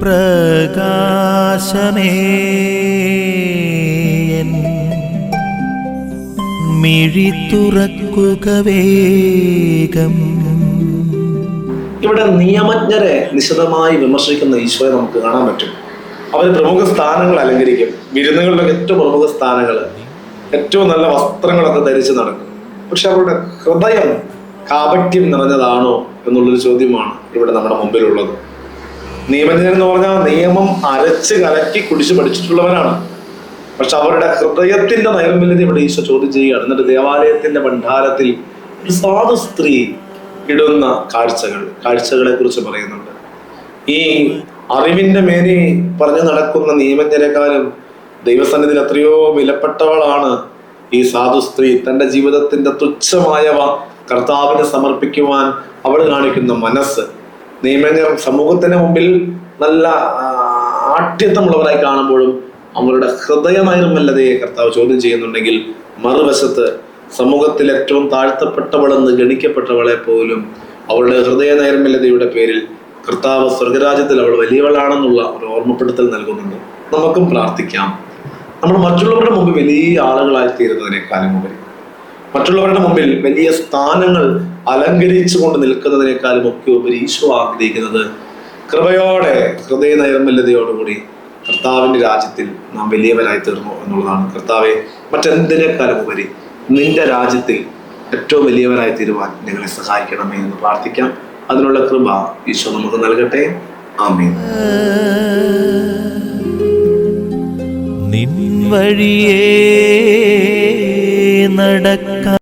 പ്രകാശമേ മിഴി തുറക്കുക വേഗം. ഇവിടെ നിയമജ്ഞരെ നിശിതമായി വിമർശിക്കുന്ന ഈശോയെ നമുക്ക് കാണാൻ പറ്റും. അവർ പ്രമുഖ സ്ഥാനങ്ങൾ അലങ്കരിക്കും. വിരുന്നുകളുടെ ഏറ്റവും പ്രമുഖ സ്ഥാനങ്ങൾ, ഏറ്റവും നല്ല വസ്ത്രങ്ങളൊക്കെ ധരിച്ച് നടക്കും. പക്ഷെ അവരുടെ ഹൃദയം കാപട്യം നിറഞ്ഞതാണോ എന്നുള്ളൊരു ചോദ്യമാണ് ഇവിടെ നമ്മുടെ മുമ്പിലുള്ളത്. നിയമജ്ഞൻ എന്ന് പറഞ്ഞാൽ നിയമം അരച്ച് കലക്കി കുടിച്ച് പഠിച്ചിട്ടുള്ളവരാണ്. പക്ഷെ അവരുടെ ഹൃദയത്തിന്റെ നൈർമല്യത ഇവിടെ ഈശോ ചോദ്യം ചെയ്യുകയാണ്. എന്നിട്ട് ദേവാലയത്തിന്റെ ഭണ്ഡാരത്തിൽ ഒരു സാധു സ്ത്രീ ഇടുന്ന കാഴ്ചകളെ കുറിച്ച് പറയുന്നുണ്ട്. ഈ അറിവിന്റെ മേനി പറഞ്ഞു നടക്കുന്ന നിയമജ്ഞരെക്കാളും ദൈവസന്നിധിയിൽ എത്രയോ വിലപ്പെട്ടവളാണ് ഈ സാധു സ്ത്രീ. തന്റെ ജീവിതത്തിന്റെ തുച്ഛമായവ കർത്താവിന് സമർപ്പിക്കുവാൻ അവൾ കാണിക്കുന്ന മനസ്സ്. നിയമജ്ഞർ സമൂഹത്തിന് മുമ്പിൽ നല്ല ആഠ്യത്വമുള്ളവരായി കാണുമ്പോഴും അവരുടെ ഹൃദയ നൈർമല്യതയെ കർത്താവ് ചോദ്യം ചെയ്യുന്നുണ്ടെങ്കിൽ, മറുവശത്ത് സമൂഹത്തിൽ ഏറ്റവും താഴ്ത്തപ്പെട്ടവളെന്ന് ഗണിക്കപ്പെട്ടവളെ പോലും അവളുടെ ഹൃദയ നൈർമല്യതയുടെ പേരിൽ കർത്താവ് സ്വർഗരാജ്യത്തിൽ അവൾ വലിയവളാണെന്നുള്ള ഒരു ഓർമ്മപ്പെടുത്തൽ നൽകുന്നുണ്ട്. നമുക്കും പ്രാർത്ഥിക്കാം. നമ്മൾ മറ്റുള്ളവരുടെ മുമ്പിൽ വലിയ ആളുകളായി തീരുന്നതിനേക്കാളും ഉപരി, മറ്റുള്ളവരുടെ മുമ്പിൽ വലിയ സ്ഥാനങ്ങൾ അലങ്കരിച്ചു കൊണ്ട് നിൽക്കുന്നതിനേക്കാളും ഒക്കെ ഉപരി ഈശോ ആഗ്രഹിക്കുന്നത് കൃപയോടെ ഹൃദയ നൈർമല്യതയോടുകൂടി കർത്താവിന്റെ രാജ്യത്തിൽ നാം വലിയവരായി തീർന്നു എന്നുള്ളതാണ്. കർത്താവെ, മറ്റെന്തിനേക്കാളും ഉപരി നിന്റെ രാജ്യത്തിൽ ഏറ്റവും വലിയവരായി തീരുവാൻ ഞങ്ങളെ സഹായിക്കണമേ എന്ന് പ്രാർത്ഥിക്കാം. അതിനുള്ള കൃപ ഈശോ നമുക്ക് നൽകട്ടെ. ആമേൻ. നിൻ വഴിയേ നടക്ക